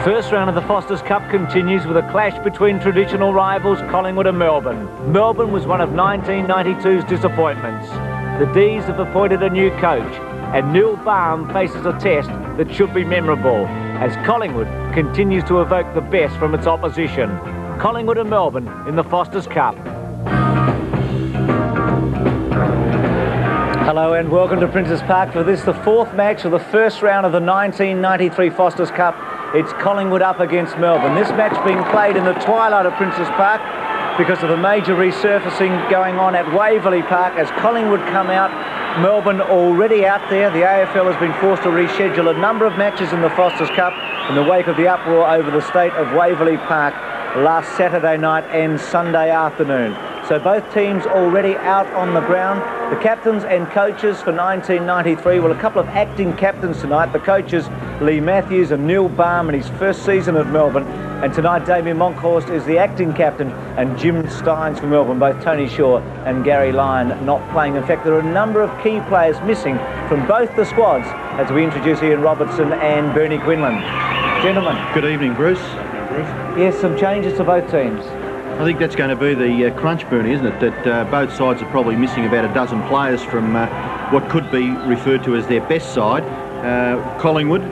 First round of the Foster's Cup continues with a clash between traditional rivals Collingwood and Melbourne. Melbourne was one of 1992's disappointments. The D's have appointed a new coach, and Neil Baum faces a test that should be memorable as Collingwood continues to evoke the best from its opposition. Collingwood and Melbourne in the Foster's Cup. Hello and welcome to Princes Park for this, the fourth match of the first round of the 1993 Foster's Cup. It's Collingwood up against Melbourne. This match being played in the twilight of Princes Park because of the major resurfacing going on at Waverley Park as Collingwood come out. Melbourne already out there. The AFL has been forced to reschedule a number of matches in the Foster's Cup in the wake of the uproar over the state of Waverley Park last Saturday night and Sunday afternoon. So both teams already out on the ground. The captains and coaches for 1993, well, a couple of acting captains tonight. The coaches, Lee Matthews and Neil Baum in his first season at Melbourne. And tonight, Damien Monkhorst is the acting captain, and Jim Stynes for Melbourne, both Tony Shaw and Gary Lyon not playing. In fact, there are a number of key players missing from both the squads as we introduce Ian Robertson and Bernie Quinlan. Gentlemen. Good evening, Bruce. Yes, some changes to both teams. I think that's going to be the crunch, Bernie, isn't it? That both sides are probably missing about a dozen players from what could be referred to as their best side. Collingwood,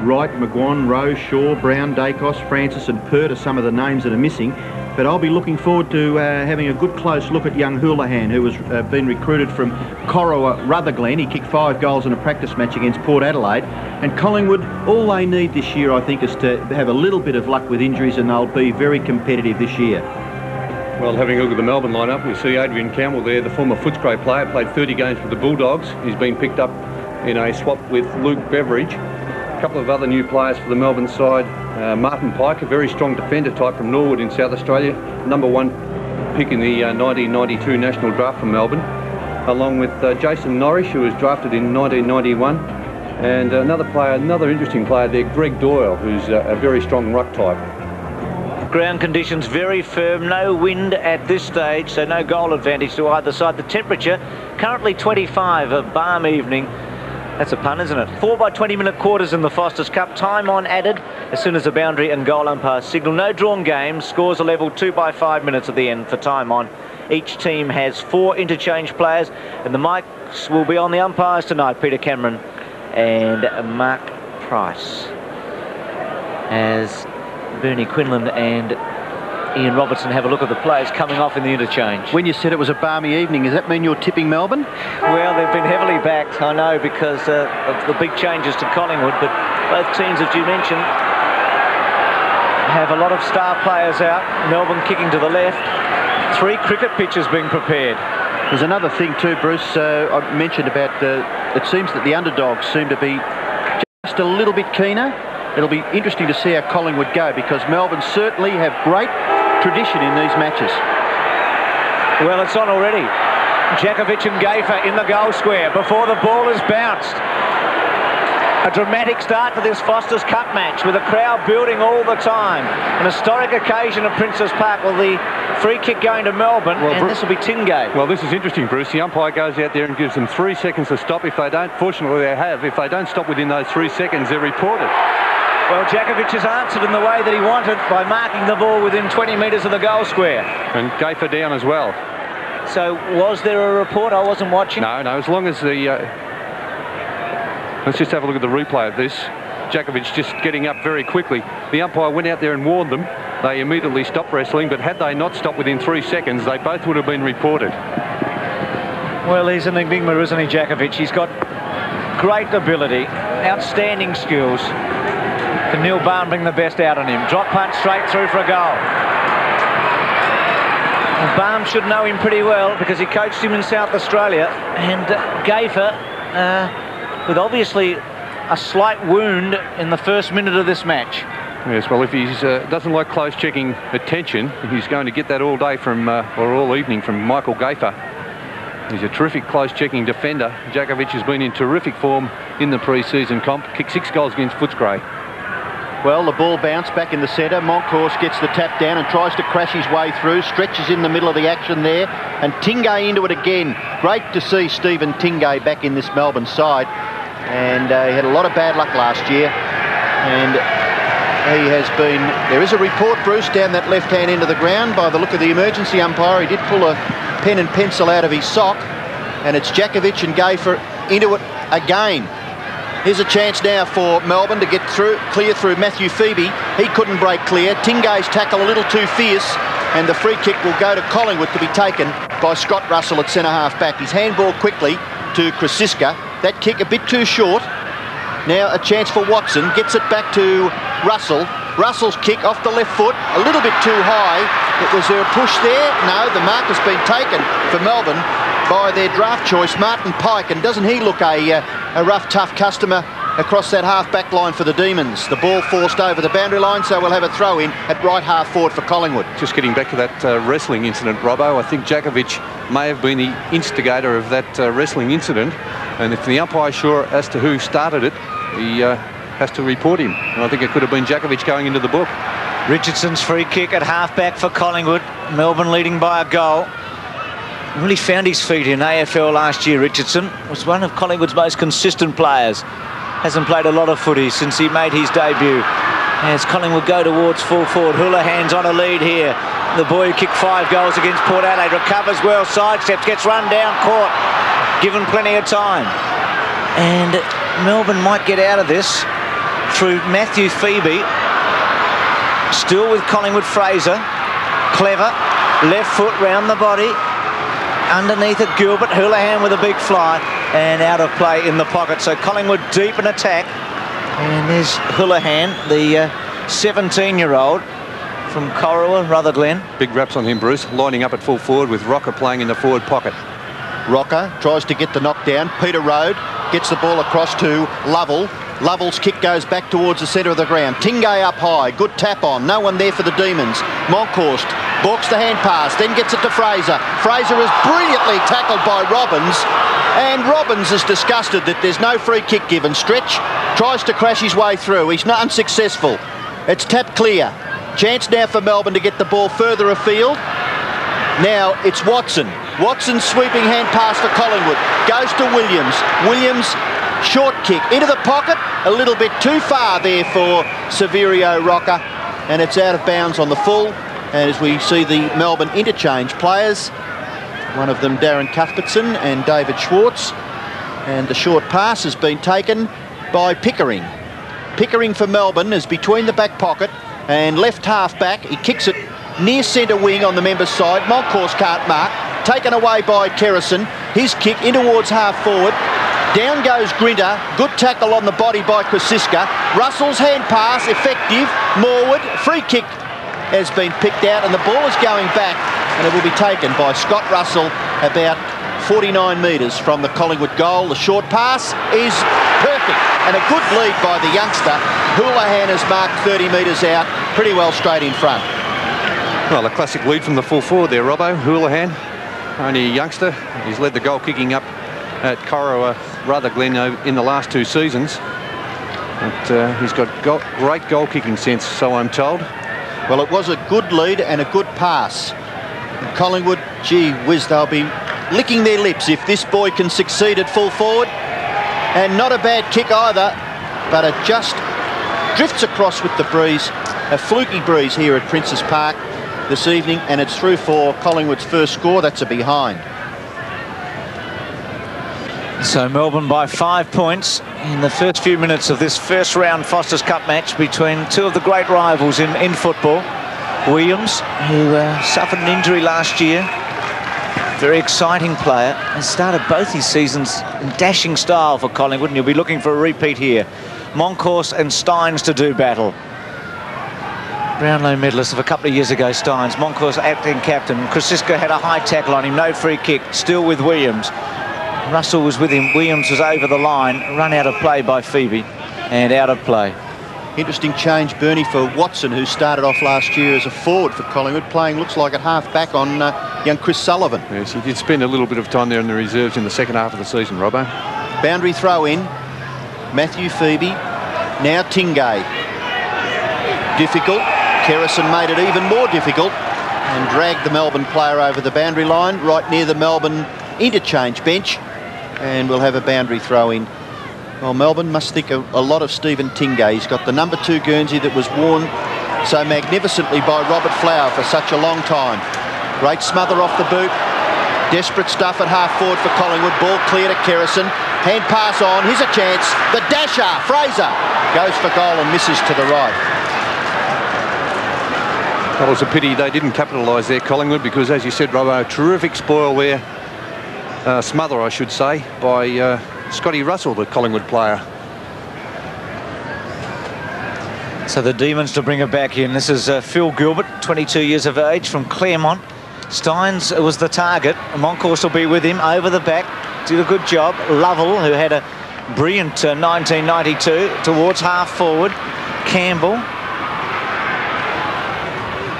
Wright, McGuan, Rowe, Shaw, Brown, Dacos, Francis and Pert are some of the names that are missing. But I'll be looking forward to having a good close look at young Houlihan, who has been recruited from Corowa Rutherglen. He kicked 5 goals in a practice match against Port Adelaide. And Collingwood, all they need this year, I think, is to have a little bit of luck with injuries, and they'll be very competitive this year. Well, having a look at the Melbourne lineup, we see Adrian Campbell there, the former Footscray player, played 30 games with the Bulldogs. He's been picked up in a swap with Luke Beveridge. A couple of other new players for the Melbourne side. Martin Pike, a very strong defender type from Norwood in South Australia, #1 pick in the 1992 national draft for Melbourne, along with Jason Norrish, who was drafted in 1991, and another interesting player there, Greg Doyle, who's a very strong ruck type. Ground conditions very firm, no wind at this stage, so no goal advantage to either side. The temperature currently 25, a balm evening. That's a pun, isn't it? 4 by 20-minute quarters in the Foster's Cup. Time on added as soon as the boundary and goal umpire signal. No drawn games. Scores are level 2 by 5 minutes at the end for time on. Each team has 4 interchange players, and the mics will be on the umpires tonight, Peter Cameron and Mark Price, as Bernie Quinlan and Ian Robertson have a look at the players coming off in the interchange. When you said it was a balmy evening, does that mean you're tipping Melbourne? Well, they've been heavily backed, I know, because of the big changes to Collingwood, but both teams, as you mentioned, have a lot of star players out. Melbourne kicking to the left. 3 cricket pitches being prepared. There's another thing too, Bruce, I mentioned about it seems that the underdogs seem to be just a little bit keener. It'll be interesting to see how Collingwood go, because Melbourne certainly have great tradition in these matches. Well, it's on already. Jakovitch and Gayfer in the goal square before the ball is bounced. A dramatic start to this Foster's Cup match with a crowd building all the time. An historic occasion at Princes Park. Well, the free kick going to Melbourne, and this will be Tingay. Well, this is interesting, Bruce. The umpire goes out there and gives them 3 seconds to stop. If they don't, fortunately they have. If they don't stop within those 3 seconds, they're reported. Well, Jakovitch has answered in the way that he wanted by marking the ball within 20 metres of the goal square. And Gayfer down as well. So, was there a report? I wasn't watching. No, as long as the... let's just have a look at the replay of this. Jakovitch just getting up very quickly. The umpire went out there and warned them. They immediately stopped wrestling, but had they not stopped within 3 seconds, they both would have been reported. Well, he's an enigma, isn't he, Jakovitch? He's got great ability, outstanding skills. Can Neil Baum bring the best out on him? Drop punch straight through for a goal. And Baum should know him pretty well because he coached him in South Australia. And Gayfer, with obviously a slight wound in the first minute of this match. Yes, well, if he doesn't like close checking attention, he's going to get that all day from, or all evening from Michael Gayfer. He's a terrific close checking defender. Jakovitch has been in terrific form in the pre-season comp. Kicked 6 goals against Footscray. Well, the ball bounced back in the centre. Monkhorst gets the tap down and tries to crash his way through. Stretches in the middle of the action there. And Tingay into it again. Great to see Stephen Tingay back in this Melbourne side. And he had a lot of bad luck last year. And he has been... There is a report, Bruce, down that left-hand end of the ground. By the look of the emergency umpire, he did pull a pen and pencil out of his sock, and it's Jakovitch and Gayfer into it again. Here's a chance now for Melbourne to get through, clear through Matthew Phoebe. He couldn't break clear. Tingay's tackle a little too fierce, and the free kick will go to Collingwood to be taken by Scott Russell at centre-half back. His handball quickly to Krasiska. That kick a bit too short. Now a chance for Watson. Gets it back to Russell. Russell's kick off the left foot, a little bit too high. Was there a push there? No, the mark has been taken for Melbourne by their draft choice, Martin Pike, and doesn't he look a rough, tough customer across that half-back line for the Demons. The ball forced over the boundary line, so we'll have a throw-in at right half forward for Collingwood. Just getting back to that wrestling incident, Robbo, I think Jakovitch may have been the instigator of that wrestling incident, and if the umpire's sure as to who started it, he has to report him. And I think it could have been Jakovitch going into the book. Richardson's free kick at half-back for Collingwood. Melbourne leading by a goal. Really found his feet in AFL last year, Richardson. Was one of Collingwood's most consistent players. Hasn't played a lot of footy since he made his debut. As Collingwood go towards full forward, Houlihan's on a lead here. The boy who kicked 5 goals against Port Adelaide recovers well, sidesteps, gets run down, caught, given plenty of time. And Melbourne might get out of this through Matthew Phoebe. Still with Collingwood, Fraser. Clever, left foot round the body. Underneath it, Gilbert. Houlihan with a big fly and out of play in the pocket. So Collingwood deep in attack. And there's Houlihan, the 17-year-old from Corowa, Rutherglen. Big raps on him, Bruce, lining up at full forward with Rocker playing in the forward pocket. Rocker tries to get the knockdown. Peter Rohde gets the ball across to Lovell. Lovell's kick goes back towards the centre of the ground. Tingay up high, good tap on, no one there for the Demons. Monkhorst balks the hand pass, then gets it to Fraser. Fraser is brilliantly tackled by Robbins, and Robbins is disgusted that there's no free kick given. Stretch tries to crash his way through, he's not unsuccessful. It's tapped clear. Chance now for Melbourne to get the ball further afield. Now it's Watson. Watson's sweeping hand pass for Collingwood. Goes to Williams. Williams, short kick into the pocket. A little bit too far there for Severio Rocker. And it's out of bounds on the full. And as we see the Melbourne interchange players, one of them Darren Cuthbertson and David Schwartz. And the short pass has been taken by Pickering. Pickering for Melbourne is between the back pocket and left half back. He kicks it near centre wing on the members' side. Monkhorst can't mark. Taken away by Kerrison. His kick in towards half forward. Down goes Grinter. Good tackle on the body by Krasiska. Russell's hand pass, effective. Morwood. Free kick has been picked out and the ball is going back, and it will be taken by Scott Russell about 49 metres from the Collingwood goal. The short pass is perfect and a good lead by the youngster. Houlihan has marked 30 metres out, pretty well straight in front. Well, a classic lead from the full forward there, Robbo. Houlihan, only a youngster. He's led the goal kicking up at Corowa, Rutherglen in the last 2 seasons. But he's got great goal kicking sense, so I'm told. Well, it was a good lead and a good pass. And Collingwood, gee whiz, they'll be licking their lips if this boy can succeed at full forward. And not a bad kick either, but it just drifts across with the breeze. A fluky breeze here at Princes Park this evening, and it's through for Collingwood's first score. That's a behind. So Melbourne by 5 points in the first few minutes of this first round Foster's Cup match between two of the great rivals in football. Williams, who suffered an injury last year, very exciting player, has started both his seasons in dashing style for Collingwood, and you'll be looking for a repeat here. Monkhorst and Stynes to do battle. Brownlow medalist of a couple of years ago, Stynes. Monkhorst acting captain. Krasiska had a high tackle on him, no free kick, still with Williams. Russell was with him. Williams was over the line, run out of play by Phoebe, and out of play. Interesting change, Bernie, for Watson, who started off last year as a forward for Collingwood, playing, looks like, at half-back on young Chris Sullivan. Yes, he did spend a little bit of time there in the reserves in the second half of the season, Robbo. Boundary throw in. Matthew Phoebe. Now Tingay. Difficult. Kerrison made it even more difficult and dragged the Melbourne player over the boundary line, right near the Melbourne interchange bench. And we'll have a boundary throw in Well, Melbourne must think a lot of Stephen Tingay. He's got the number 2 Guernsey that was worn so magnificently by Robert Flower for such a long time. Great smother off the boot. Desperate stuff at half forward for Collingwood. Ball clear to Kerrison. Hand pass on. Here's a chance. The dasher, Fraser, goes for goal and misses to the right. That was a pity they didn't capitalise there, Collingwood, because, as you said, Robbo, terrific spoil there. Smother, I should say, by Scotty Russell, the Collingwood player. So the Demons to bring it back in. This is Phil Gilbert, 22 years of age, from Claremont. Stynes was the target. Moncourse will be with him over the back. Did a good job. Lovell, who had a brilliant 1992, towards half forward. Campbell.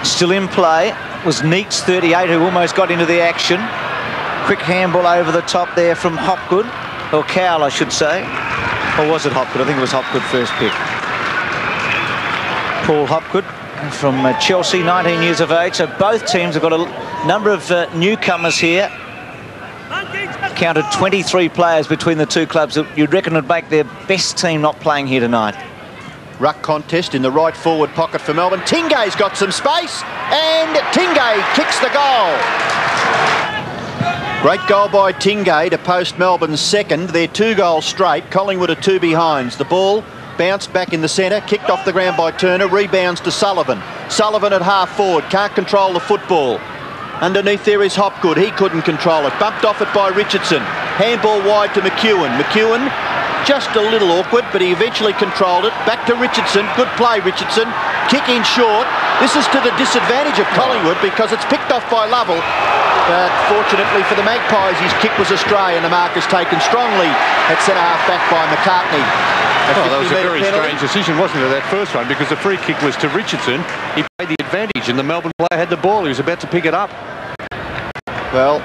Still in play was Neitz, 38, who almost got into the action. Quick handball over the top there from Hopgood, or Coll, I should say. Or was it Hopgood? I think it was Hopgood first pick. Paul Hopgood from Chelsea, 19 years of age. So both teams have got a number of newcomers here. Counted 23 players between the two clubs that you'd reckon would make their best team not playing here tonight. Ruck contest in the right forward pocket for Melbourne. Tingay's got some space, and Tingay kicks the goal. Great goal by Tingay to post Melbourne's second. They're 2 goals straight. Collingwood are 2 behinds. The ball bounced back in the centre, kicked off the ground by Turner, rebounds to Sullivan. Sullivan at half forward, can't control the football. Underneath there is Hopgood. He couldn't control it. Bumped off it by Richardson. Handball wide to McEwen. McEwen just a little awkward, but he eventually controlled it. Back to Richardson. Good play, Richardson. Kick in short. This is to the disadvantage of Collingwood because it's picked off by Lovell. But fortunately for the Magpies, his kick was astray and the mark is taken strongly at centre-half back by McCartney. Oh, that was a very strange decision, wasn't it, that first one, because the free kick was to Richardson. He played the advantage and the Melbourne player had the ball. He was about to pick it up. Well,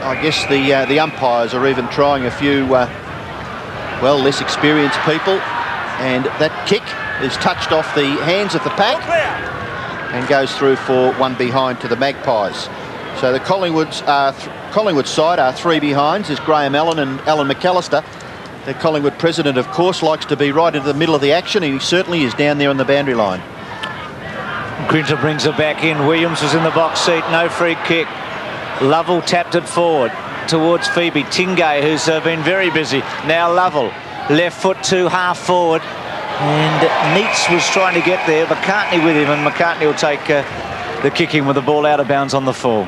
I guess the umpires are even trying a few, well, less experienced people. And that kick is touched off the hands of the pack and goes through for 1 behind to the Magpies. So the Collingwood side are 3 behinds. There's Graham Allen and Alan McAllister. The Collingwood president, of course, likes to be right into the middle of the action, and he certainly is down there on the boundary line. Grinter brings it back in. Williams was in the box seat. No free kick. Lovell tapped it forward towards Phoebe. Tingay, who's been very busy. Now Lovell. Left foot to half forward. And Neitz was trying to get there. McCartney with him, and McCartney will take the kicking with the ball out of bounds on the fall.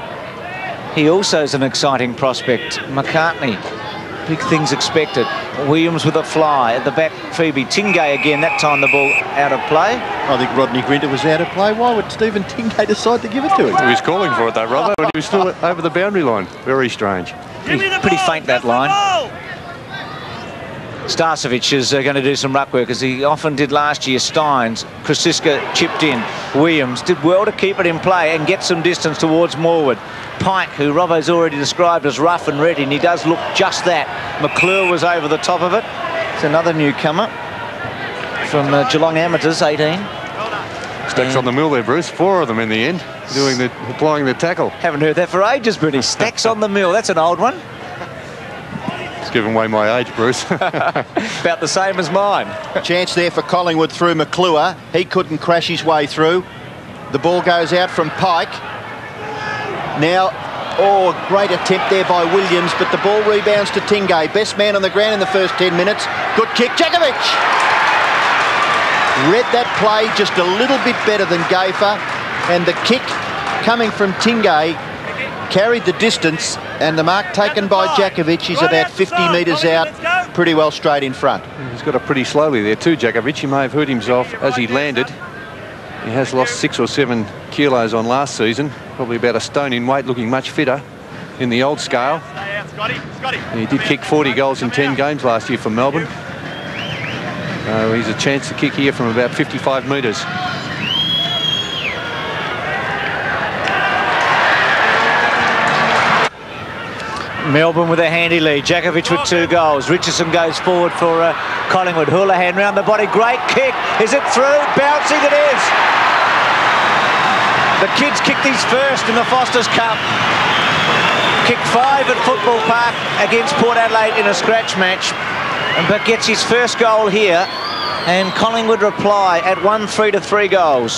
He also is an exciting prospect. McCartney. Big things expected. Williams with a fly at the back. Phoebe. Tingay again, that time the ball out of play. I think Rodney Grinter was out of play. Why would Stephen Tingay decide to give it to him? He was calling for it though, Robbo, and he was still over the boundary line. Very strange. He's pretty faint, that line. Starcevic is going to do some ruck work, as he often did last year. Stynes. Krasiska chipped in. Williams did well to keep it in play and get some distance towards Morwood. Pike, who Robbo's already described as rough and ready, and he does look just that. McClure was over the top of it. It's another newcomer from Geelong Amateurs, 18. Stacks on the mill there, Bruce. 4 of them in the end, applying the tackle. Haven't heard that for ages, British. Stacks on the mill. That's an old one. It's giving away my age, Bruce. About the same as mine. Chance there for Collingwood through McClure. He couldn't crash his way through. The ball goes out from Pike. Now, great attempt there by Williams, but the ball rebounds to Tingay. Best man on the ground in the first 10 minutes. Good kick, Jakovitch. Read that play just a little bit better than Gayfer, and the kick coming from Tingay carried the distance, and the mark taken by Jakovitch is about 50 metres out, pretty well straight in front. He's got it pretty slowly there too, Jakovitch. He may have hurt himself as he landed. He has lost 6 or 7 kilos on last season, probably about a stone in weight, looking much fitter in the old scale. He did kick 40 goals in 10 games last year for Melbourne. He's a chance to kick here from about 55 metres. Melbourne with a handy lead. Jakovitch with 2 goals. Richardson goes forward for Collingwood. Houlihan round the body. Great kick. Is it through? Bouncing it is. The kids kicked these first in the Foster's Cup. Kicked 5 at Football Park against Port Adelaide in a scratch match. but gets his first goal here, and Collingwood reply at 1-3 to 3 goals.